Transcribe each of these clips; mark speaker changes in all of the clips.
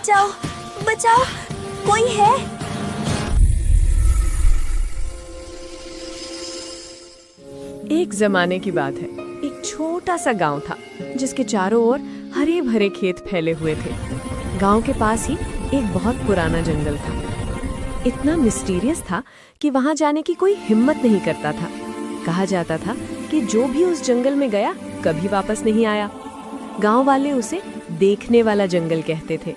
Speaker 1: बचाओ बचाओ, कोई है?
Speaker 2: एक जमाने की बात है। एक छोटा सा गांव था जिसके चारों ओर हरे भरे खेत फैले हुए थे। गांव के पास ही एक बहुत पुराना जंगल था। इतना मिस्टीरियस था कि वहां जाने की कोई हिम्मत नहीं करता था। कहा जाता था कि जो भी उस जंगल में गया कभी वापस नहीं आया। गांव वाले उसे देखने वाला जंगल कहते थे।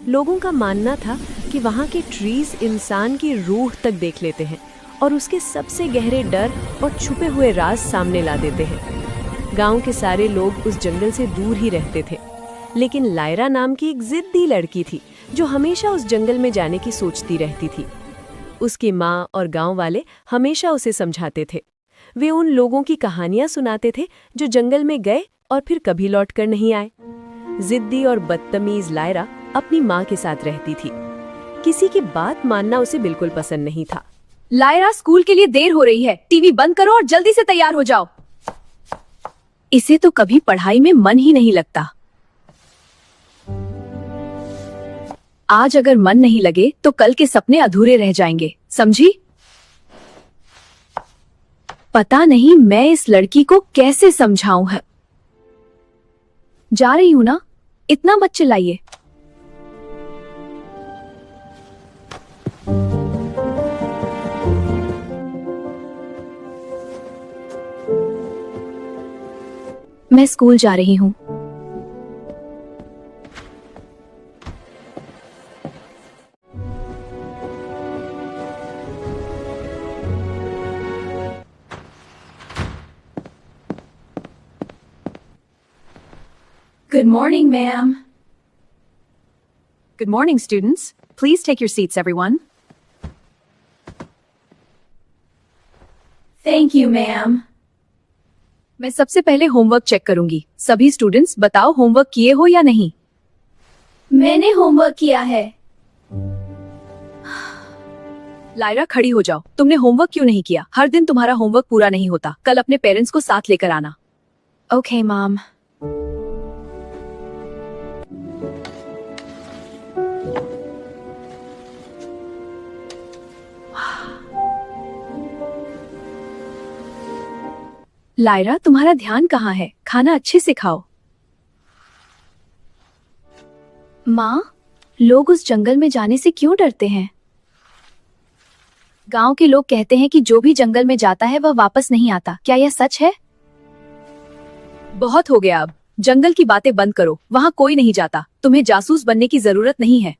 Speaker 2: लोगों का मानना था कि वहां के ट्रीज इंसान की रूह तक देख लेते हैं और उसके सबसे गहरे डर और छुपे हुए राज सामने ला देते हैं। गांव के सारे लोग उस जंगल से दूर ही रहते थे, लेकिन लायरा नाम की एक जिद्दी लड़की थी जो हमेशा उस जंगल में जाने की सोचती रहती थी। उसकी माँ और गांव वाले हमेशा उसे समझाते थे। वे उन लोगों की कहानियां सुनाते थे जो जंगल में गए और फिर कभी लौटकर नहीं आए। जिद्दी और बदतमीज लायरा अपनी माँ के साथ रहती थी। किसी की बात मानना उसे बिल्कुल पसंद नहीं था।
Speaker 3: लायरा, स्कूल के लिए देर हो रही है। टीवी बंद करो और जल्दी से तैयार हो जाओ। इसे तो कभी पढ़ाई में मन ही नहीं लगता। आज अगर मन नहीं लगे तो कल के सपने अधूरे रह जाएंगे, समझी? पता नहीं मैं इस लड़की को कैसे समझाऊं है। जा रही हूं ना, इतना मत चिल्लाइए। मैं स्कूल जा रही हूँ। Good morning, ma'am. Good morning, students. Please take your seats, everyone.
Speaker 1: Thank you, ma'am.
Speaker 3: मैं सबसे पहले होमवर्क चेक करूंगी। सभी स्टूडेंट्स बताओ, होमवर्क किए हो या नहीं?
Speaker 1: मैंने होमवर्क किया है।
Speaker 3: लायरा, खड़ी हो जाओ। तुमने होमवर्क क्यों नहीं किया? हर दिन तुम्हारा होमवर्क पूरा नहीं होता। कल अपने पेरेंट्स को साथ लेकर आना।
Speaker 1: Okay, mom.
Speaker 3: लायरा, तुम्हारा ध्यान कहाँ है? खाना अच्छे से खाओ। माँ, लोग उस जंगल में जाने से क्यों डरते हैं? गांव के लोग कहते हैं कि जो भी जंगल में जाता है वह वापस नहीं आता। क्या यह सच है? बहुत हो गया अब। जंगल की बातें बंद करो। वहां कोई नहीं जाता। तुम्हें जासूस बनने की जरूरत नहीं है।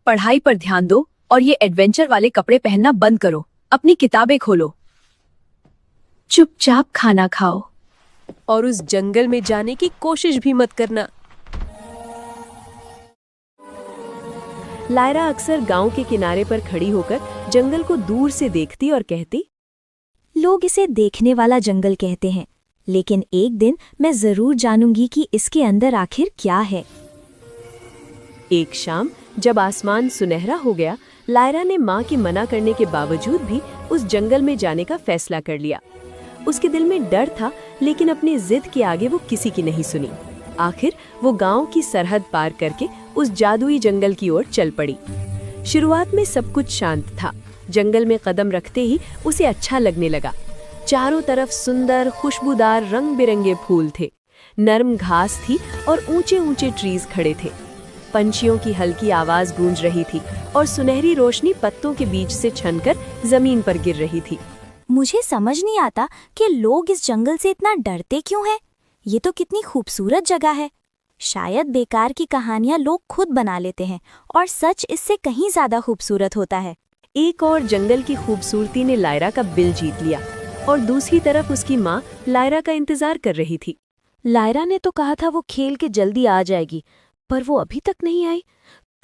Speaker 3: पढ़ाई पर ध्यान दो और ये एडवेंचर वाले कपड़े पहनना बंद करो। अपनी किताबें खोलो। चुपचाप खाना खाओ
Speaker 2: और उस जंगल में जाने की कोशिश भी मत करना। लायरा अक्सर गांव के किनारे पर खड़ी होकर जंगल को दूर से देखती और कहती,
Speaker 1: लोग इसे देखने वाला जंगल कहते हैं, लेकिन एक दिन मैं जरूर जानूंगी कि इसके अंदर आखिर क्या है।
Speaker 2: एक शाम जब आसमान सुनहरा हो गया, लायरा ने माँ के मना करने के बावजूद भी उस जंगल में जाने का फैसला कर लिया। उसके दिल में डर था, लेकिन अपनी जिद के आगे वो किसी की नहीं सुनी। आखिर वो गांव की सरहद पार करके उस जादुई जंगल की ओर चल पड़ी। शुरुआत में सब कुछ शांत था। जंगल में कदम रखते ही उसे अच्छा लगने लगा। चारों तरफ सुंदर खुशबूदार रंग बिरंगे फूल थे, नरम घास थी और ऊंचे ऊंचे ट्रीज खड़े थे। पंछियों की हल्की आवाज गूंज रही थी और सुनहरी रोशनी पत्तों के बीच से छनकर जमीन पर गिर रही थी।
Speaker 1: मुझे समझ नहीं आता कि लोग इस जंगल से इतना डरते क्यों हैं। ये तो कितनी खूबसूरत जगह है। शायद बेकार की कहानियां लोग खुद बना लेते हैं और सच इससे कहीं ज्यादा खूबसूरत होता है।
Speaker 2: एक और जंगल की खूबसूरती ने लायरा का दिल जीत लिया और दूसरी तरफ उसकी माँ लायरा का इंतजार कर रही थी।
Speaker 1: लायरा ने तो कहा था वो खेल के जल्दी आ जाएगी, पर वो अभी तक नहीं आई।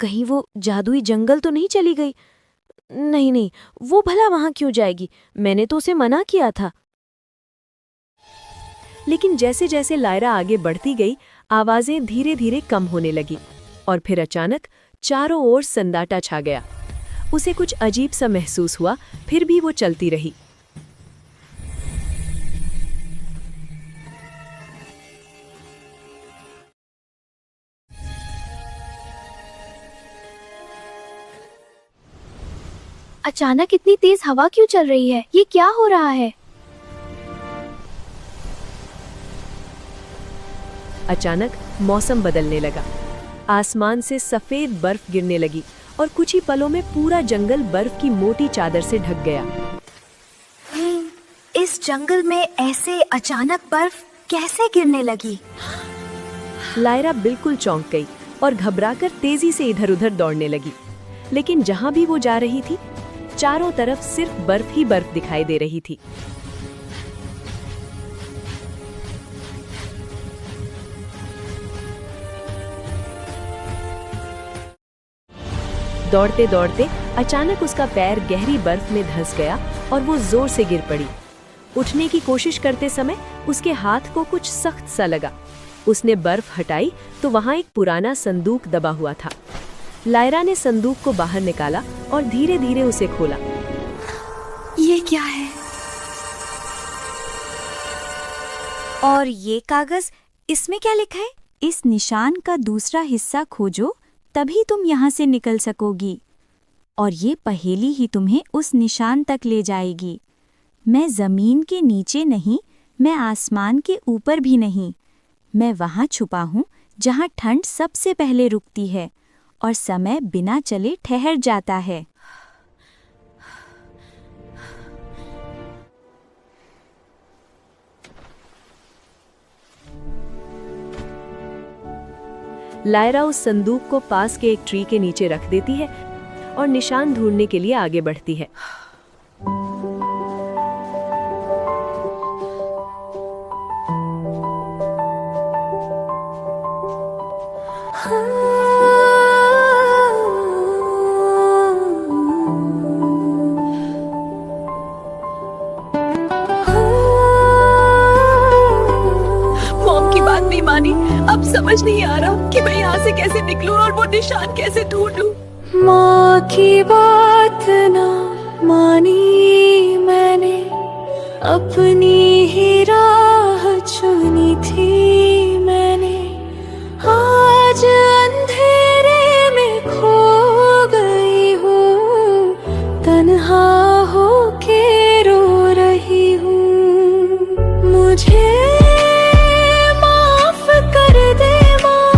Speaker 1: कहीं वो जादुई जंगल तो नहीं चली गई? नहीं नहीं, वो भला वहां क्यों जाएगी? मैंने तो उसे मना किया था।
Speaker 2: लेकिन जैसे जैसे लायरा आगे बढ़ती गई, आवाजें धीरे धीरे कम होने लगी और फिर अचानक चारों ओर सन्नाटा छा गया। उसे कुछ अजीब सा महसूस हुआ, फिर भी वो चलती रही।
Speaker 3: अचानक इतनी तेज हवा क्यों चल रही है? ये क्या हो रहा है?
Speaker 2: अचानक मौसम बदलने लगा। आसमान से सफेद बर्फ गिरने लगी और कुछ ही पलों में पूरा जंगल बर्फ की मोटी चादर से ढक गया।
Speaker 1: इस जंगल में ऐसे अचानक बर्फ कैसे गिरने लगी?
Speaker 2: लायरा बिल्कुल चौंक गई और घबराकर तेजी से इधर-उधर दौड़ने लगी। लेकिन जहां भी वो जा रही थी, चारों तरफ सिर्फ बर्फ ही बर्फ दिखाई दे रही थी। दौड़ते दौड़ते अचानक उसका पैर गहरी बर्फ में धंस गया और वो जोर से गिर पड़ी। उठने की कोशिश करते समय उसके हाथ को कुछ सख्त सा लगा। उसने बर्फ हटाई तो वहां एक पुराना संदूक दबा हुआ था। लायरा ने संदूक को बाहर निकाला और धीरे धीरे उसे खोला।
Speaker 1: ये क्या है? और ये कागज, इसमें क्या लिखा है? इस निशान का दूसरा हिस्सा खोजो, तभी तुम यहाँ से निकल सकोगी। और ये पहेली ही तुम्हें उस निशान तक ले जाएगी। मैं जमीन के नीचे नहीं, मैं आसमान के ऊपर भी नहीं। मैं वहाँ छुपा हूँ जहाँ ठंड सबसे पहले रुकती है और समय बिना चले ठहर जाता है।
Speaker 2: लायरा उस संदूक को पास के एक ट्री के नीचे रख देती है और निशान ढूंढने के लिए आगे बढ़ती है।
Speaker 3: मॉम की बात नहीं मानी। अब समझ नहीं आ रहा कि मैं यहाँ से कैसे निकलूं और वो निशान कैसे ढूंढूं।
Speaker 4: माँ की बात ना मानी मैंने, अपनी ही राह चुनी थी मैंने। आज अंधेरे में खो गई हूँ, तन्हा होके रो रही हूँ। मुझे माफ कर दे माँ,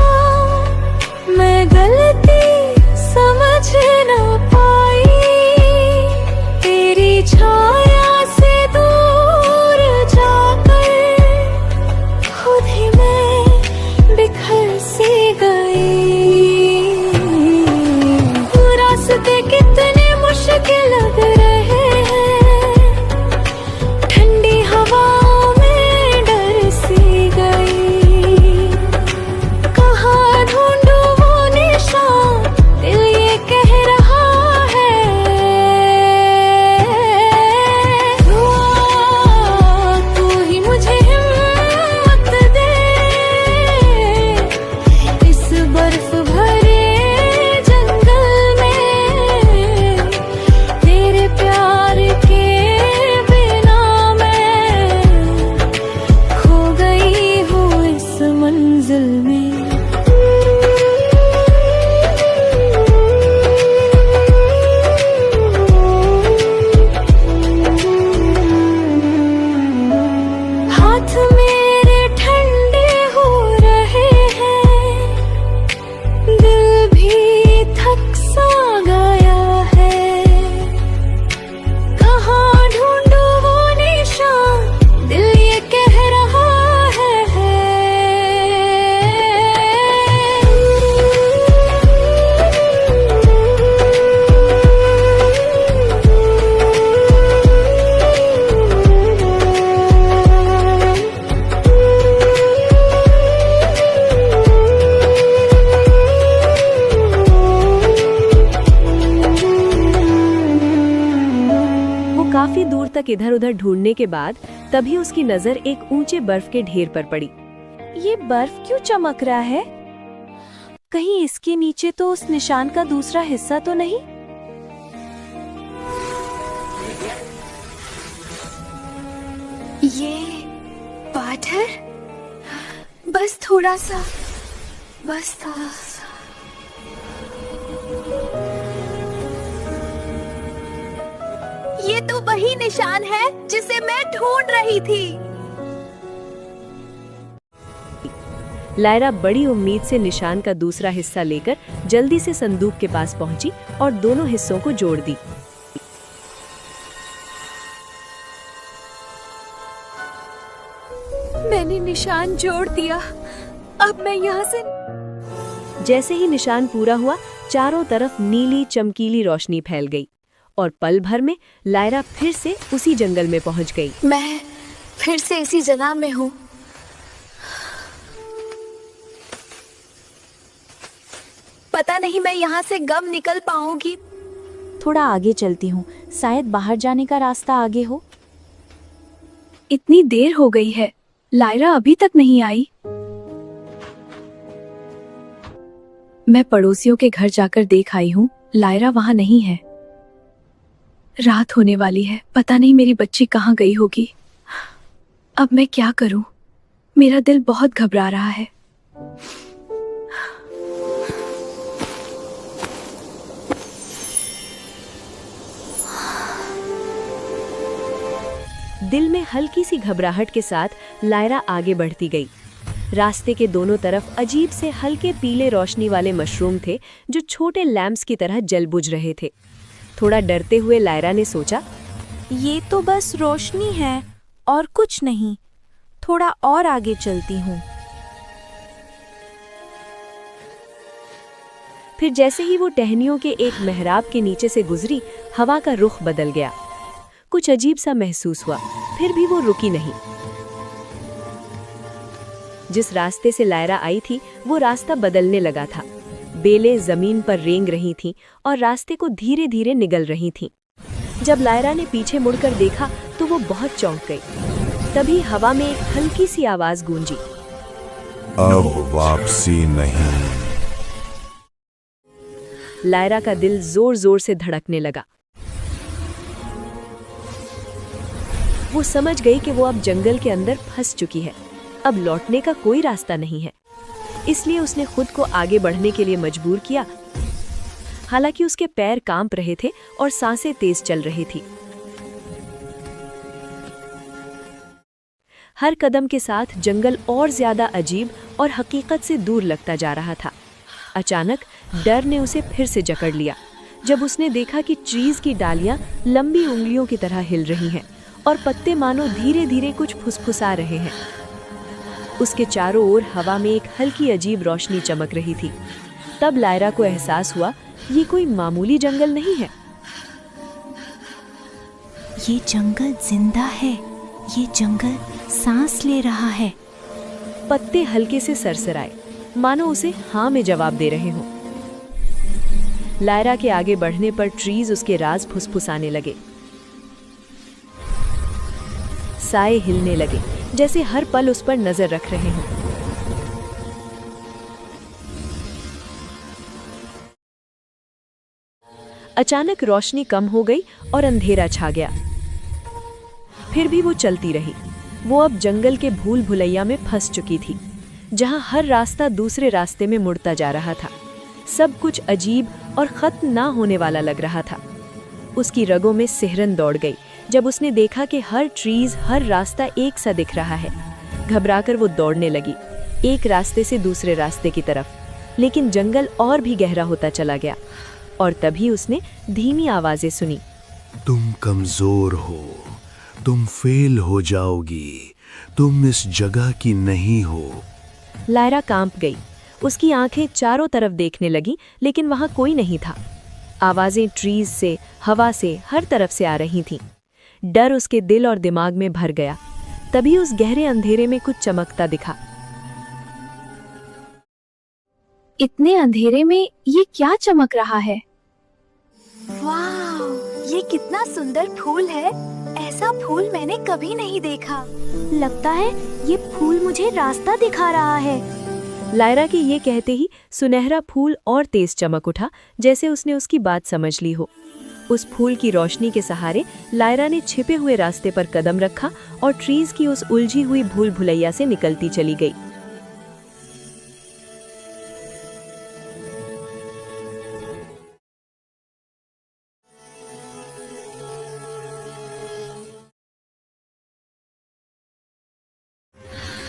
Speaker 4: मैं गलती समझ ना पाई। तेरी छाया से दूर जाकर खुद ही मैं बिखर सी गई। रास्ते कितने मुश्किल लग रहे हैं, ठंडी हवाओं में डर सी गई। कहाँ ढूंढूं वो निशान, दिल ये कह रहा है। दुआ तू ही मुझे हिम्मत दे, इस बर्फ भरे जंगल में तेरे प्यार के बिना मैं खो गई हूँ इस मंजिल में। हाथ मेरे ठंडे हो रहे हैं, दिल भी थक सा गया है। कहाँ ढूंढूं वो निशान, दिल ये कह रहा है।
Speaker 2: वो काफी दूर तक इधर-उधर ढूंढने के बाद तभी उसकी नजर एक ऊंचे बर्फ के ढेर पर पड़ी।
Speaker 1: ये बर्फ क्यों चमक रहा है? कहीं इसके नीचे तो उस निशान का दूसरा हिस्सा तो नहीं?
Speaker 4: ये पाथर, बस थोड़ा सा, बस थोड़ा सा।
Speaker 3: ये तो वही निशान है जिसे मैं ढूंढ रही थी।
Speaker 2: लायरा बड़ी उम्मीद से निशान का दूसरा हिस्सा लेकर जल्दी से संदूक के पास पहुंची और दोनों हिस्सों को जोड़ दी।
Speaker 3: मैंने निशान जोड़ दिया, अब मैं यहाँ से।
Speaker 2: जैसे ही निशान पूरा हुआ, चारों तरफ नीली चमकीली रोशनी फैल गई और पल भर में लायरा फिर से उसी जंगल में पहुंच गई।
Speaker 3: मैं फिर से इसी जगह में हूँ। पता नहीं मैं यहाँ से कब निकल पाऊंगी।
Speaker 1: थोड़ा आगे चलती हूँ, शायद बाहर जाने का रास्ता आगे हो।
Speaker 3: इतनी देर हो गई है, लायरा अभी तक नहीं आई। मैं पड़ोसियों के घर जाकर देख आई हूँ, लायरा वहाँ नहीं है। रात होने वाली है, पता नहीं मेरी बच्ची कहाँ गई होगी। अब मैं क्या करूँ? मेरा दिल बहुत घबरा रहा है।
Speaker 2: दिल में हल्की सी घबराहट के साथ लायरा आगे बढ़ती गई। रास्ते के दोनों तरफ अजीब से हल्के पीले रोशनी वाले मशरूम थे जो छोटे लैंप्स की तरह जल बुझ रहे थे। थोड़ा डरते हुए लायरा ने सोचा,
Speaker 1: ये तो बस रोशनी है और कुछ नहीं। थोड़ा और आगे चलती हूँ।
Speaker 2: फिर जैसे ही वो टहनियों के एक मेहराब के नीचे से गुजरी, हवा का रुख बदल गया। कुछ अजीब सा महसूस हुआ, फिर भी वो रुकी नहीं। जिस रास्ते से लायरा आई थी वो रास्ता बदलने लगा था। बेलें जमीन पर रेंग रही थीं और रास्ते को धीरे धीरे निगल रही थीं। जब लायरा ने पीछे मुड़कर देखा तो वो बहुत चौंक गई। तभी हवा में एक हल्की सी आवाज गूंजी,
Speaker 5: अब वापसी नहीं।
Speaker 2: लायरा का दिल जोर जोर से धड़कने लगा। वो समझ गई कि वो अब जंगल के अंदर फंस चुकी है। अब लौटने का कोई रास्ता नहीं है। इसलिए उसने खुद को आगे बढ़ने के लिए मजबूर किया। हालांकि उसके पैर कांप रहे थे और सांसें तेज चल रही थी। हर कदम के साथ जंगल और ज्यादा अजीब और हकीकत से दूर लगता जा रहा था। अचानक डर ने उसे फिर से जकड़ लिया जब उसने देखा कि ट्रीज की डालियां लंबी उंगलियों की तरह हिल रही हैं और पत्ते मानो धीरे धीरे कुछ फुसफुसा रहे हैं। उसके चारों ओर हवा में एक हल्की अजीब रोशनी चमक रही थी। तब लायरा को एहसास हुआ, ये कोई मामूली जंगल नहीं है।
Speaker 1: ये जंगल जिंदा है। ये जंगल सांस ले रहा है।
Speaker 2: पत्ते हल्के से सरसराए, मानो उसे हाँ में जवाब दे रहे हों। लायरा के आगे बढ़ने पर ट्रीज उसके राज फुसफुसाने लगे। साए हिलने लगे, जैसे हर पल उस पर नजर रख रहे हों। अचानक रोशनी कम हो गई और अंधेरा छा गया। फिर भी वो चलती रही। वो अब जंगल के भूल भुलैया में फंस चुकी थी, जहां हर रास्ता दूसरे रास्ते में मुड़ता जा रहा था। सब कुछ अजीब और खत्म ना होने वाला लग रहा था। उसकी रगों में सिहरन दौड़ गई जब उसने देखा कि हर ट्रीज, हर रास्ता एक सा दिख रहा है। घबराकर वो दौड़ने लगी, एक रास्ते से दूसरे रास्ते की तरफ। लेकिन जंगल और भी गहरा होता चला गया और तभी उसने धीमी आवाजें सुनी,
Speaker 5: तुम कमजोर हो, तुम फेल हो जाओगी, तुम इस जगह की नहीं हो।
Speaker 2: लायरा कांप गई। उसकी आंखें चारों तरफ देखने लगी, लेकिन वहां कोई नहीं था। आवाजें ट्रीज से, हवा से, हर तरफ से आ रही थीं। डर उसके दिल और दिमाग में भर गया। तभी उस गहरे अंधेरे में कुछ चमकता दिखा।
Speaker 3: इतने अंधेरे में ये क्या चमक रहा है? वाह, ये कितना सुंदर फूल है। ऐसा फूल मैंने कभी नहीं देखा।
Speaker 1: लगता है ये फूल मुझे रास्ता दिखा रहा है।
Speaker 2: लायरा के ये कहते ही सुनहरा फूल और तेज चमक उठा, जैसे उसने उसकी बात समझ ली हो। उस फूल की रोशनी के सहारे लायरा ने छिपे हुए रास्ते पर कदम रखा और ट्रीज की उस उलझी हुई भूल भुलैया से निकलती चली गई।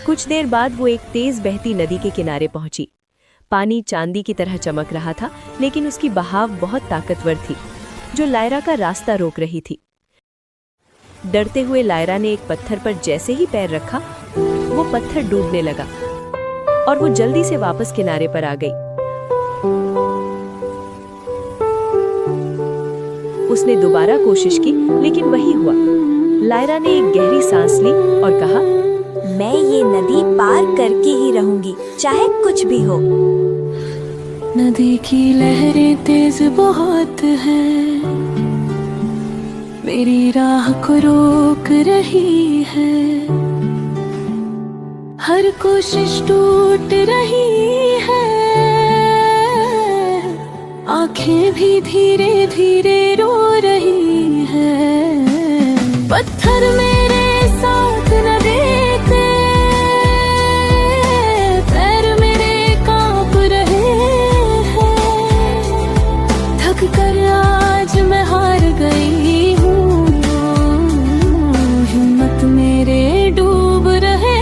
Speaker 2: कुछ देर बाद वो एक तेज बहती नदी के किनारे पहुंची। पानी चांदी की तरह चमक रहा था, लेकिन उसकी बहाव बहुत ताकतवर थी, जो लायरा का रास्ता रोक रही थी। डरते हुए लायरा ने एक पत्थर पर जैसे ही पैर रखा, वो पत्थर डूबने लगा और वो जल्दी से वापस किनारे पर आ गई। उसने दोबारा कोशिश की, लेकिन वही हुआ। लायरा ने एक गहरी सांस ली और कहा,
Speaker 1: मैं ये नदी पार करके ही रहूंगी, चाहे कुछ भी हो।
Speaker 4: नदी की लहरें तेज बहुत है, मेरी राह को रोक रही है, हर कोशिश टूट रही है, आंखें भी धीरे धीरे रो रही है। पत्थर मेरे साथ न देते, पैर मेरे कांप रहे हैं, थक कर आज मैं हार गई हूँ, हिम्मत मेरे डूब रहे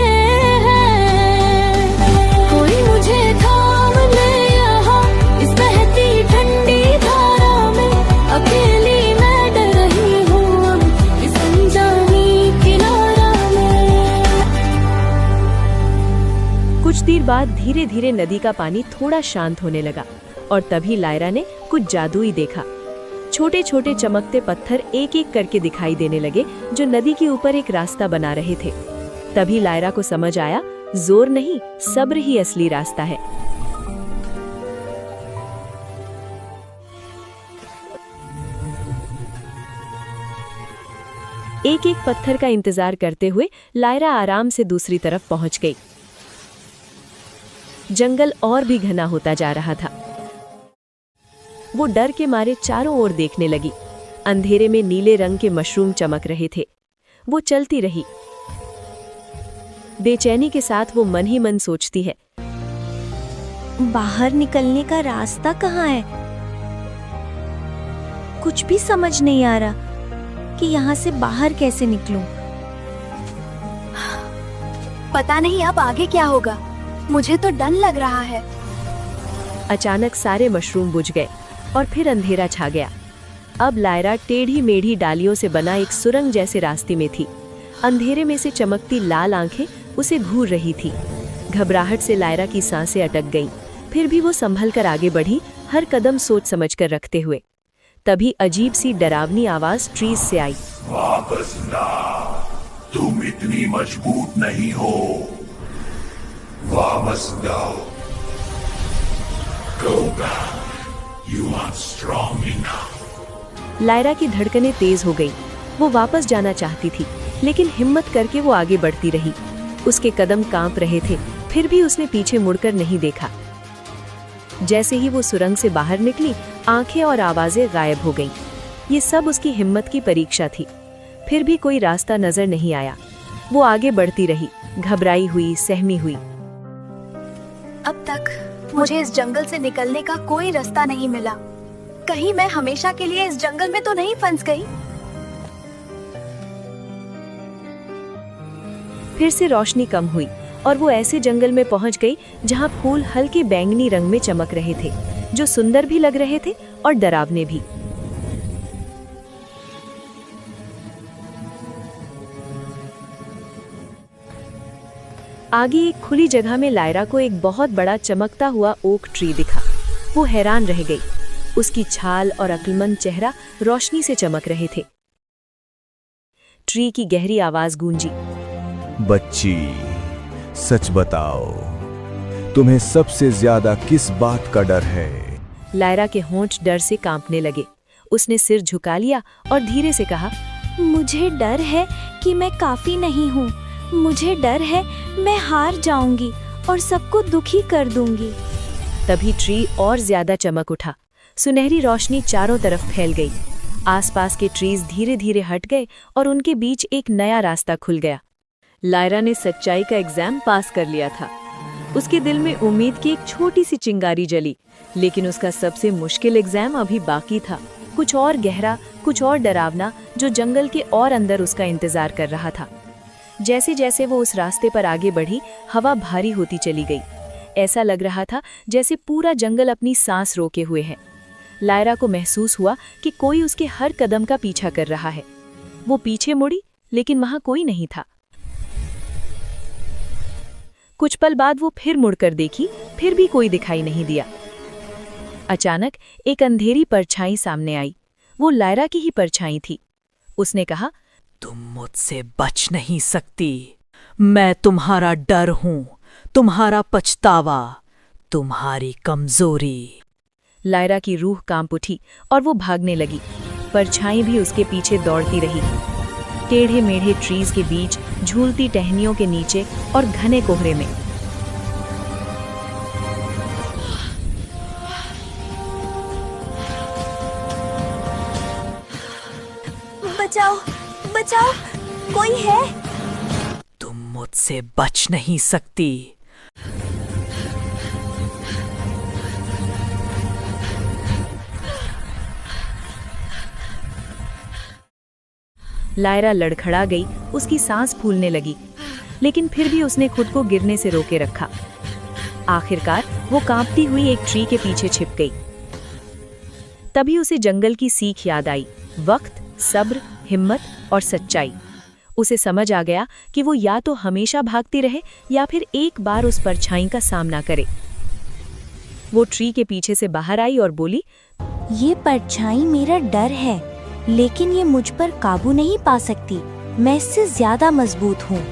Speaker 4: हैं। कोई मुझे थाम ले यहाँ इस बहती ठंडी धारा में, अकेली मैं डर रही हूँ अब इस अनजानी किनारा में।
Speaker 2: कुछ देर बाद धीरे धीरे नदी का पानी थोड़ा शांत होने लगा और तभी लायरा ने कुछ जादुई देखा। छोटे छोटे चमकते पत्थर एक एक करके दिखाई देने लगे, जो नदी के ऊपर एक रास्ता बना रहे थे। तभी लायरा को समझ आया, जोर नहीं, सब्र ही असली रास्ता है। एक एक पत्थर का इंतजार करते हुए लायरा आराम से दूसरी तरफ पहुंच गई। जंगल और भी घना होता जा रहा था। वो डर के मारे चारों ओर देखने लगी। अंधेरे में नीले रंग के मशरूम चमक रहे थे। वो चलती रही। बेचैनी के साथ वो मन ही मन सोचती है,
Speaker 1: बाहर निकलने का रास्ता कहाँ है? कुछ भी समझ नहीं आ रहा कि यहाँ से बाहर कैसे निकलूं।
Speaker 3: पता नहीं अब आगे क्या होगा, मुझे तो डर लग रहा है।
Speaker 2: अचानक सारे मशरूम बुझ गए और फिर अंधेरा छा गया। अब लायरा टेढ़ी मेढ़ी डालियों से बना एक सुरंग जैसे रास्ते में थी। अंधेरे में से चमकती लाल आंखें उसे घूर रही थी। घबराहट से लायरा की सांसें अटक गईं। फिर भी वो संभल कर आगे बढ़ी, हर कदम सोच समझकर रखते हुए। तभी अजीब सी डरावनी आवाज ट्रीज से आई।
Speaker 5: वापस ना, तुम इतनी मजबूत नहीं हो, वापस जाओ। Go back. You are strong enough.
Speaker 2: Lyra की धड़कनें तेज हो गई। वो वापस जाना चाहती थी, लेकिन हिम्मत करके वो आगे बढ़ती रही। उसके कदम कांप रहे थे, फिर भी उसने पीछे मुड़कर नहीं देखा। जैसे ही वो सुरंग से बाहर निकली, आंखें और आवाजें गायब हो गईं। ये सब उसकी हिम्मत की परीक्षा थी। फिर भी कोई रास्ता नजर नहीं आया। वो आगे बढ़ती रही, घबराई हुई, सहमी हुई।
Speaker 3: अब तक मुझे इस जंगल से निकलने का कोई रास्ता नहीं मिला। कहीं मैं हमेशा के लिए इस जंगल में तो नहीं फंस गई।
Speaker 2: फिर से रोशनी कम हुई और वो ऐसे जंगल में पहुंच गई जहां फूल हल्के बैंगनी रंग में चमक रहे थे, जो सुंदर भी लग रहे थे और डरावने भी। आगे एक खुली जगह में लायरा को एक बहुत बड़ा चमकता हुआ ओक ट्री दिखा। वो हैरान रह गई। उसकी छाल और अक्लमंद चेहरा रोशनी से चमक रहे थे। ट्री की गहरी आवाज गूंजी।
Speaker 6: बच्ची, सच बताओ, तुम्हें सबसे ज्यादा किस बात का डर है?
Speaker 2: लायरा के होंठ डर से कांपने लगे। उसने सिर झुका लिया और धीरे से कहा,
Speaker 1: मुझे डर है कि मैं काफी नहीं हूँ। मुझे डर है मैं हार जाऊंगी और सबको दुखी कर दूंगी।
Speaker 2: तभी ट्री और ज्यादा चमक उठा। सुनहरी रोशनी चारों तरफ फैल गई। आसपास के ट्रीज धीरे धीरे हट गए और उनके बीच एक नया रास्ता खुल गया। लायरा ने सच्चाई का एग्जाम पास कर लिया था। उसके दिल में उम्मीद की एक छोटी सी चिंगारी जली, लेकिन उसका सबसे मुश्किल एग्जाम अभी बाकी था। कुछ और गहरा, कुछ और डरावना, जो जंगल के और अंदर उसका इंतजार कर रहा था। जैसे जैसे वो उस रास्ते पर आगे बढ़ी, हवा भारी होती चली गई। ऐसा लग रहा था जैसे पूरा जंगल अपनी सांस रोके हुए है। लायरा को महसूस हुआ कि कोई उसके हर कदम का पीछा कर रहा है। वो पीछे मुड़ी, लेकिन वहां कोई नहीं था। कुछ पल बाद वो फिर मुड़कर देखी, फिर भी कोई दिखाई नहीं दिया। अचानक एक अंधेरी परछाई सामने आई। वो लायरा की ही परछाई थी। उसने कहा,
Speaker 7: तुम मुझसे बच नहीं सकती। मैं तुम्हारा डर हूं, तुम्हारा पछतावा, तुम्हारी कमजोरी।
Speaker 2: लायरा की रूह कांप उठी और वो भागने लगी। परछाई भी उसके पीछे दौड़ती रही। टेढ़े मेढ़े ट्रीज के बीच, झूलती टहनियों के नीचे और घने कोहरे में।
Speaker 1: बचाओ, बचाओ, कोई है?
Speaker 7: तुम मुझसे बच नहीं सकती।
Speaker 2: लायरा लड़खड़ा गई, उसकी सांस फूलने लगी, लेकिन फिर भी उसने खुद को गिरने से रोके रखा। आखिरकार वो कांपती हुई एक ट्री के पीछे छिप गई। तभी उसे जंगल की सीख याद आई, वक्त, सब्र, हिम्मत और सच्चाई। उसे समझ आ गया कि वो या तो हमेशा भागती रहे या फिर एक बार उस परछाई का सामना करे। वो ट्री के पीछे से बाहर आई और बोली,
Speaker 1: ये परछाई मेरा डर है, लेकिन ये मुझ पर काबू नहीं पा सकती। मैं इससे ज्यादा मजबूत हूँ।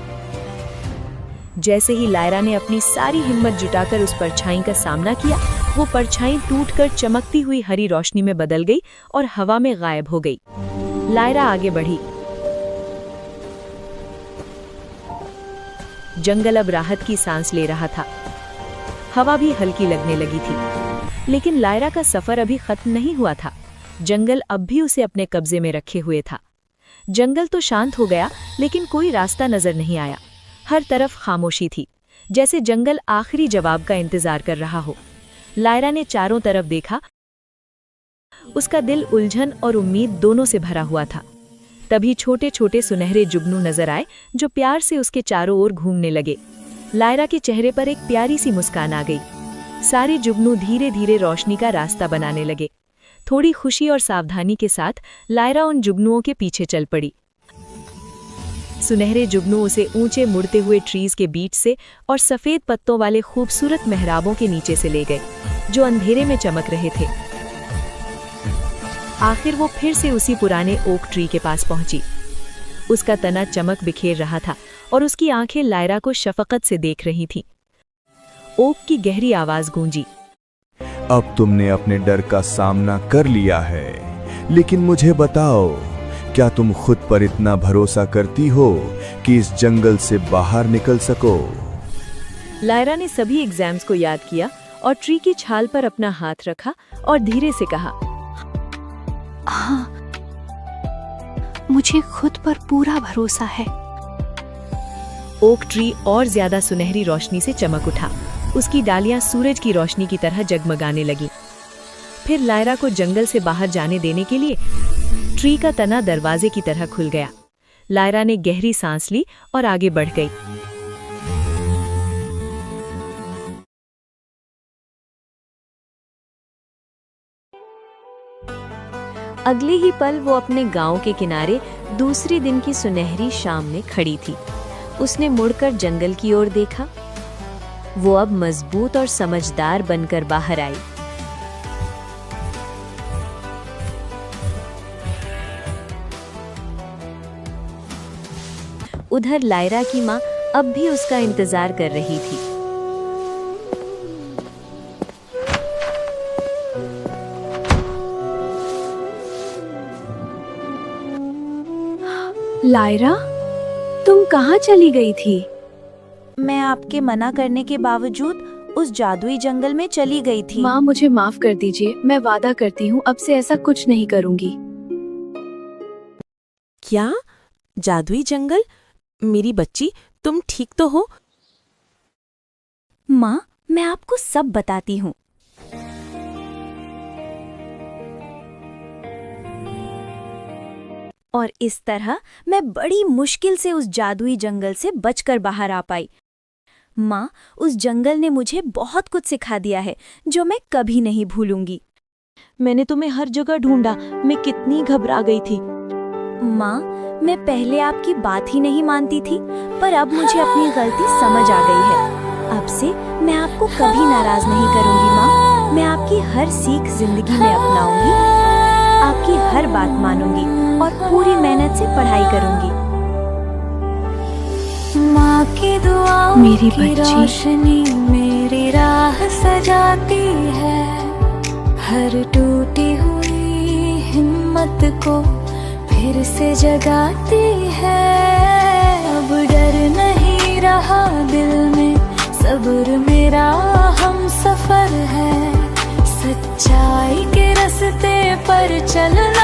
Speaker 2: जैसे ही लायरा ने अपनी सारी हिम्मत जुटाकर उस परछाई का सामना किया, वो परछाई टूटकर चमकती हुई हरी रोशनी में बदल गई और हवा में गायब हो गई। लायरा आगे बढ़ी। जंगल अब राहत की सांस ले रहा था। हवा भी हल्की लगने लगी थी। लेकिन लायरा का सफर अभी खत्म नहीं हुआ था। जंगल अब भी उसे अपने कब्जे में रखे हुए था। जंगल तो शांत हो गया, लेकिन कोई रास्ता नजर नहीं आया। हर तरफ खामोशी थी, जैसे जंगल आखिरी जवाब का इंतजार कर रहा हो। लायरा ने चारों तरफ देखा। उसका दिल उलझन और उम्मीद दोनों से भरा हुआ था। तभी छोटे छोटे सुनहरे जुगनू नजर आए, जो प्यार से उसके चारों ओर घूमने लगे। लायरा के चेहरे पर एक प्यारी सी मुस्कान आ गई। सारे जुगनू धीरे धीरे रोशनी का रास्ता बनाने लगे। थोड़ी खुशी और सावधानी के साथ लायरा उन जुगनुओं के पीछे चल पड़ी। सुनहरे जुगनू उसे ऊंचे मुड़ते हुए ट्रीज के बीच से और सफेद पत्तों वाले खूबसूरत मेहराबों के नीचे से ले गए, जो अंधेरे में चमक रहे थे। आखिर वो फिर से उसी पुराने ओक ट्री के पास पहुंची। उसका तना चमक बिखेर रहा था और उसकी आंखें लायरा को शफकत से देख रही थीं। ओक की गहरी आवाज गूंजी,
Speaker 6: अब तुमने अपने डर का सामना कर लिया है, लेकिन मुझे बताओ, क्या तुम खुद पर इतना भरोसा करती हो कि इस जंगल से बाहर निकल सको?
Speaker 2: लायरा ने सभी एग्जाम्स को याद किया और ट्री की छाल पर अपना हाथ रखा और धीरे से कहा,
Speaker 3: हाँ, मुझे खुद पर पूरा भरोसा है।
Speaker 2: ओक ट्री और ज्यादा सुनहरी रोशनी से चमक उठा। उसकी डालियां सूरज की रोशनी की तरह जगमगाने लगी। फिर लायरा को जंगल से बाहर जाने देने के लिए ट्री का तना दरवाजे की तरह खुल गया। लायरा ने गहरी सांस ली और आगे बढ़ गई। अगले ही पल वो अपने गांव के किनारे दूसरी दिन की सुनहरी शाम में खड़ी थी। उसने मुड़कर जंगल की ओर देखा। वो अब मजबूत और समझदार बनकर बाहर आई। उधर लायरा की माँ अब भी उसका इंतजार कर रही थी।
Speaker 3: लायरा, तुम कहाँ चली गई थी?
Speaker 1: मैं आपके मना करने के बावजूद उस जादुई जंगल में चली गई थी।
Speaker 3: माँ, मुझे माफ कर दीजिए। मैं वादा करती हूँ अब से ऐसा कुछ नहीं करूँगी।
Speaker 7: क्या? जादुई जंगल? मेरी बच्ची, तुम ठीक तो हो?
Speaker 1: माँ, मैं आपको सब बताती हूँ। और इस तरह मैं बड़ी मुश्किल से उस जादुई जंगल से बचकर बाहर आ पाई। माँ, उस जंगल ने मुझे बहुत कुछ सिखा दिया है जो मैं कभी नहीं भूलूंगी।
Speaker 7: मैंने तुम्हें हर जगह ढूंढा, मैं कितनी घबरा गई थी।
Speaker 1: माँ, मैं पहले आपकी बात ही नहीं मानती थी, पर अब मुझे अपनी गलती समझ आ गई है। अब से मैं आपको कभी नाराज नहीं करूंगी माँ। मैं आपकी हर सीख जिंदगी में अपनाऊंगी, आपकी हर बात मानूंगी और पूरी मेहनत से पढ़ाई करूंगी।
Speaker 4: माँ की दुआ
Speaker 3: मेरी
Speaker 4: की
Speaker 3: बच्ची।
Speaker 4: रोशनी मेरी राह सजाती है, हर टूटी हुई हिम्मत को फिर से जगाती है। अब डर नहीं रहा दिल में, सब्र मेरा हम सफर है, सच्चाई के रास्ते पर चलना